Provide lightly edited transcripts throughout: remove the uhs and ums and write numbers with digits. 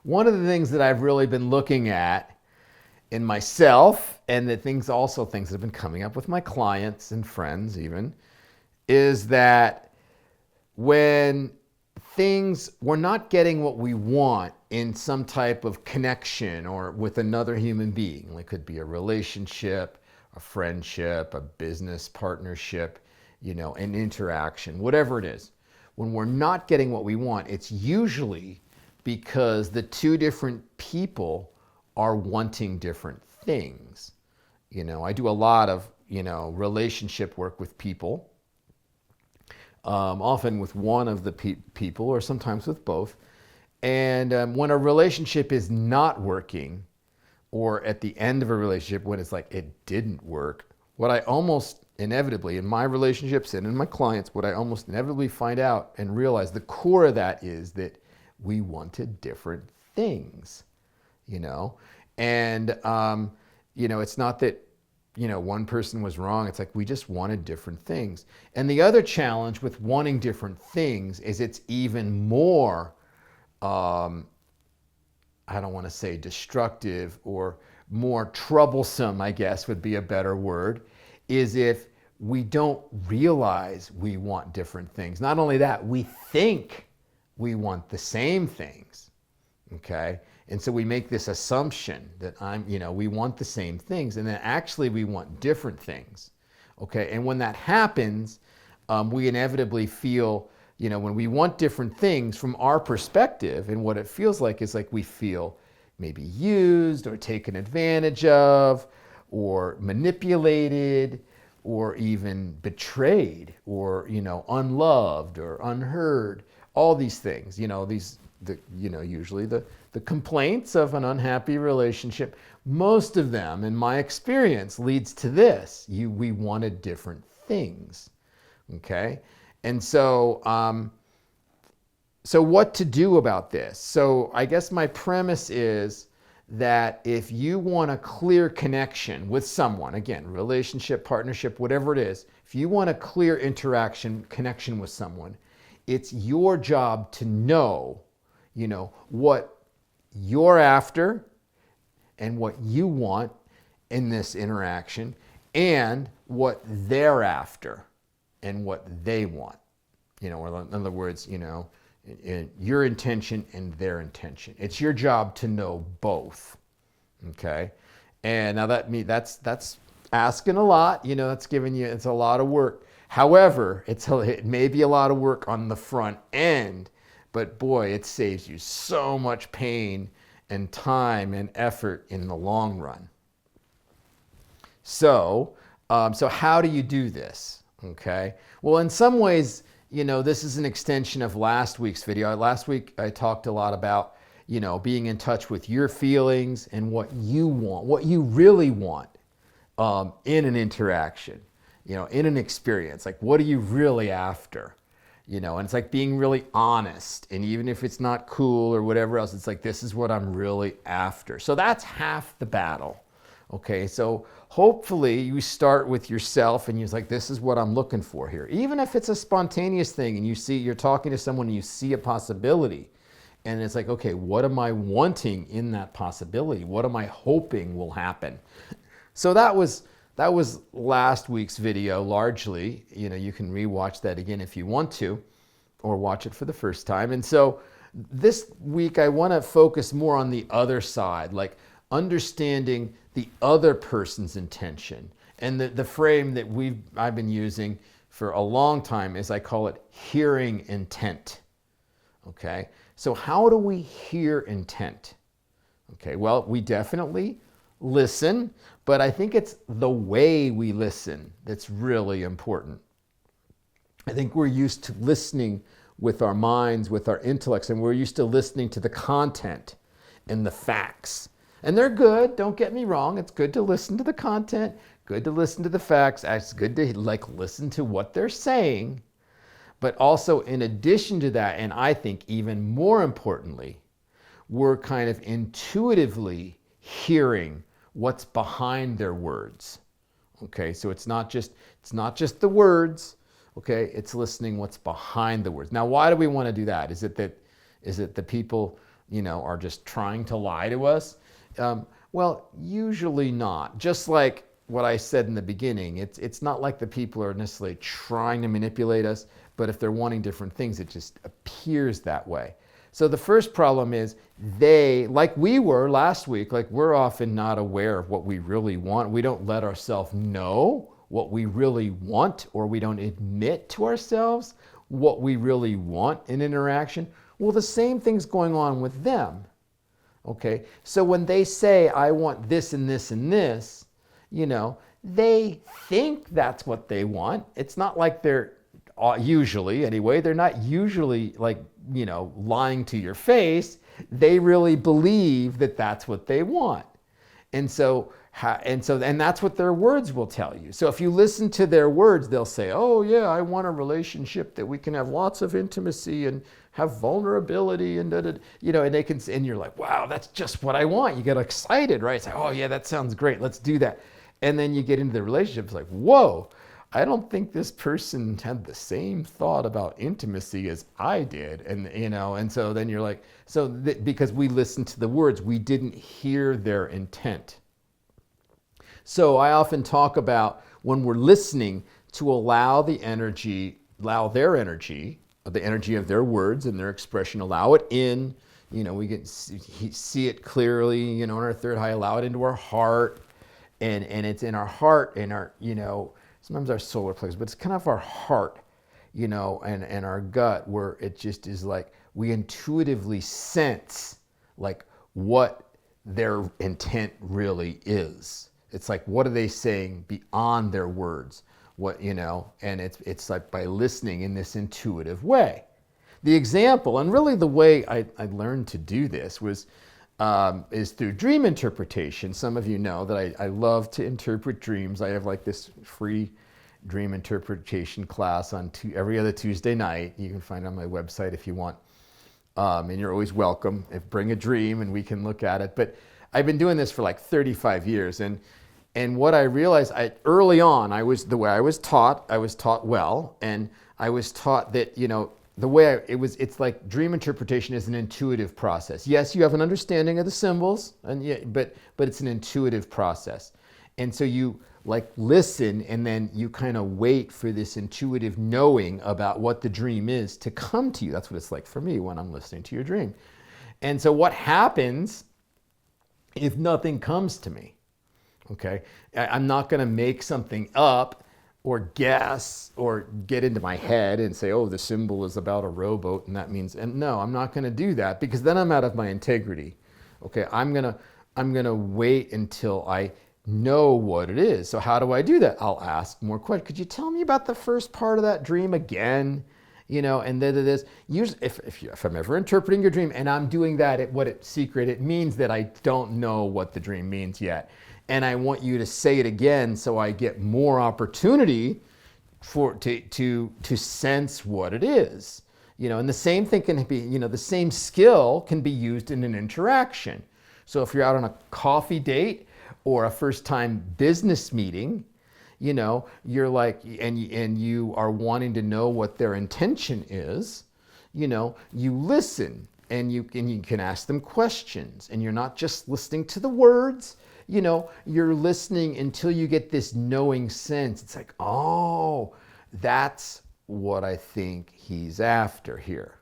one of the things that I've really been looking at in myself, and things that have been coming up with my clients and friends even, is that when we're not getting what we want in some type of connection or with another human being. It could be a relationship, a friendship, a business partnership, an interaction, whatever it is. When we're not getting what we want, it's usually because the two different people are wanting different things. I do a lot of, relationship work with people. Often with one of the people or sometimes with both. And when a relationship is not working, or at the end of a relationship when it's like it didn't work, what I almost inevitably in my relationships and in my clients, what I almost inevitably find out and realize the core of that is that we wanted different things, and it's not that one person was wrong. It's like we just wanted different things. And the other challenge with wanting different things is it's even more, I don't want to say destructive, or more troublesome, I guess would be a better word, is if we don't realize we want different things. Not only that, we think we want the same things, okay? And so we make this assumption that we want the same things, and then actually we want different things, okay? And when that happens, we inevitably feel, when we want different things from our perspective, and what it feels like is like we feel maybe used or taken advantage of or manipulated or even betrayed or, unloved or unheard, all these things, usually the complaints of an unhappy relationship, most of them, in my experience, leads to this. We wanted different things, okay? And so, so what to do about this? So I guess my premise is that if you want a clear connection with someone, again, relationship, partnership, whatever it is, if you want a clear connection with someone, it's your job to know, what you're after and what you want in this interaction, and what they're after and what they want. Or in other words, your intention and their intention. It's your job to know both. Okay? And now that's asking a lot, that's giving you, it's a lot of work. However, it may be a lot of work on the front end, but boy, it saves you so much pain and time and effort in the long run. So how do you do this? Okay. Well, in some ways, this is an extension of last week's video. Last week, I talked a lot about, being in touch with your feelings and what you want, what you really want in an interaction, in an experience. Like, what are you really after? And it's like being really honest. And even if it's not cool or whatever else, it's like, this is what I'm really after. So that's half the battle. Okay, so hopefully you start with yourself and you're like, this is what I'm looking for here. Even if it's a spontaneous thing and you're talking to someone and you see a possibility, and it's like, okay, what am I wanting in that possibility? What am I hoping will happen? So that was last week's video largely. You can rewatch that again if you want to, or watch it for the first time. And so this week I want to focus more on the other side, like understanding the other person's intention. And the frame that I've been using for a long time is, I call it hearing intent. Okay, so how do we hear intent? Okay, well, we definitely listen, but I think it's the way we listen that's really important. I think we're used to listening with our minds, with our intellects, and we're used to listening to the content and the facts. And they're good, don't get me wrong. It's good to listen to the content, good to listen to the facts. It's good to listen to what they're saying. But also, in addition to that, and I think even more importantly, we're kind of intuitively hearing what's behind their words. Okay, so it's not just the words. Okay, it's listening what's behind the words. Now, why do we want to do that? Is it the people are just trying to lie to us? Well, usually not. Just like what I said in the beginning, it's not like the people are necessarily trying to manipulate us, but if they're wanting different things, it just appears that way. So the first problem is they, like we were last week, like we're often not aware of what we really want. We don't let ourselves know what we really want, or we don't admit to ourselves what we really want in interaction. Well, the same thing's going on with them. Okay, so when they say, I want this and this and this, they think that's what they want. It's not like they're usually, anyway, they're not usually like, lying to your face. They really believe that that's what they want. And that's what their words will tell you. So if you listen to their words, they'll say, oh yeah, I want a relationship that we can have lots of intimacy and have vulnerability and and they can, and you're like, wow, that's just what I want. You get excited, right? It's like, oh yeah, that sounds great. Let's do that. And then you get into the relationship. It's like, whoa, I don't think this person had the same thought about intimacy as I did. And so then you're like, because we listened to the words, we didn't hear their intent. So I often talk about when we're listening to allow their energy, the energy of their words and their expression, allow it in, we can see it clearly, in our third eye, allow it into our heart. And it's in our heart, in our, sometimes our solar plexus, but it's kind of our heart, and our gut, where it just is like, we intuitively sense like what their intent really is. It's like, what are they saying beyond their words? And it's like by listening in this intuitive way. The example, and really the way I learned to do this is through dream interpretation. Some of you know that I love to interpret dreams. I have like this free dream interpretation class on every other Tuesday night. You can find it on my website if you want. And you're always welcome. Bring a dream and we can look at it. But I've been doing this for like 35 years. And what I realized early on, the way I was taught well. And I was taught that, the way it's like dream interpretation is an intuitive process. Yes, you have an understanding of the symbols, but it's an intuitive process. And so you like listen, and then you kind of wait for this intuitive knowing about what the dream is to come to you. That's what it's like for me when I'm listening to your dream. And so what happens if nothing comes to me? Okay, I'm not going to make something up or guess or get into my head and say, oh, the symbol is about a rowboat and that means, and no, I'm not going to do that, because then I'm out of my integrity. Okay, I'm going to wait until I know what it is. So how do I do that? I'll ask more questions. Could you tell me about the first part of that dream again? And then this. Usually, if I'm ever interpreting your dream and I'm doing that, it means that I don't know what the dream means yet. And I want you to say it again so I get more opportunity to sense what it is. And the same thing can be, the same skill can be used in an interaction. So if you're out on a coffee date or a first time business meeting, you're like, and you are wanting to know what their intention is, you listen and you can ask them questions, and you're not just listening to the words. You're listening until you get this knowing sense. It's like, oh, that's what I think he's after here.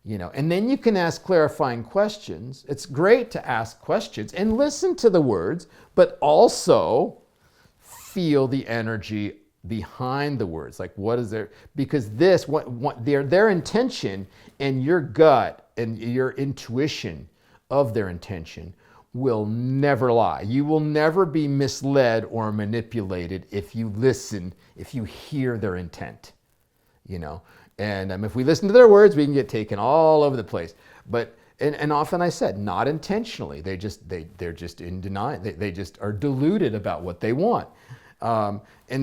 And then you can ask clarifying questions. It's great to ask questions and listen to the words, but also feel the energy behind the words. Like, what is there? Because their intention and your gut and your intuition of their intention will never lie. You will never be misled or manipulated if you listen, if you hear their intent, And if we listen to their words, we can get taken all over the place. But and often I said, not intentionally. They're just in denial. They just are deluded about what they want.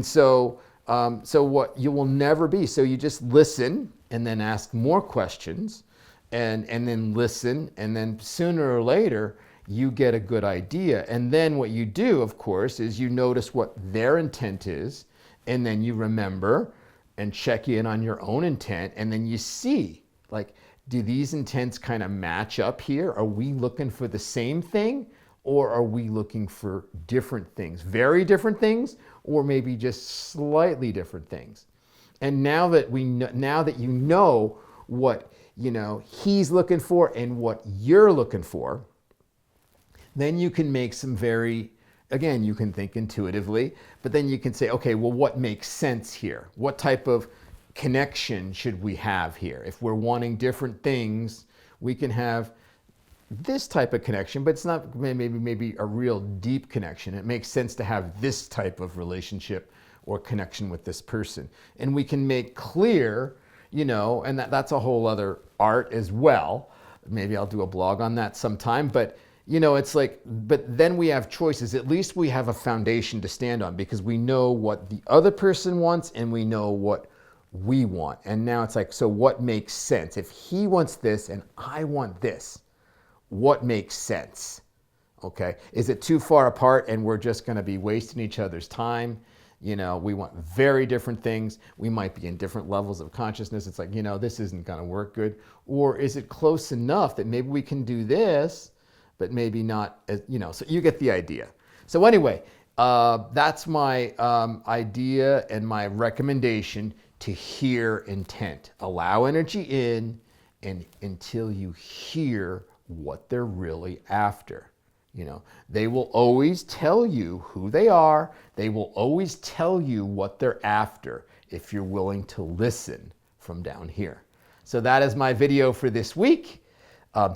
So what you will never be. So you just listen and then ask more questions, and then listen, and then sooner or later you get a good idea. And then what you do, of course, is you notice what their intent is, and then you remember and check in on your own intent, and then you see, like, do these intents kind of match up here? Are we looking for the same thing, or are we looking for different things, very different things, or maybe just slightly different things? And now that you know what he's looking for and what you're looking for, then you can make some again, you can think intuitively, but then you can say, okay, well, what makes sense here? What type of connection should we have here? If we're wanting different things, we can have this type of connection, but it's not maybe a real deep connection. It makes sense to have this type of relationship or connection with this person. And we can make clear, and that's a whole other art as well. Maybe I'll do a blog on that sometime, but it's like, but then we have choices. At least we have a foundation to stand on, because we know what the other person wants and we know what we want. And now it's like, so what makes sense? If he wants this and I want this, what makes sense? Okay. Is it too far apart and we're just going to be wasting each other's time? We want very different things. We might be in different levels of consciousness. It's like, this isn't going to work good. Or is it close enough that maybe we can do this, but maybe not, so you get the idea. So anyway, that's my idea and my recommendation: to hear intent. Allow energy in and until you hear what they're really after. They will always tell you who they are. They will always tell you what they're after if you're willing to listen from down here. So that is my video for this week.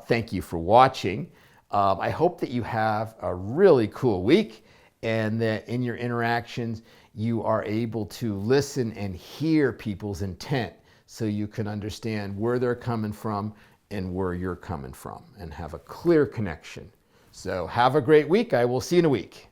Thank you for watching. I hope that you have a really cool week, and that in your interactions, you are able to listen and hear people's intent, so you can understand where they're coming from and where you're coming from, and have a clear connection. So have a great week. I will see you in a week.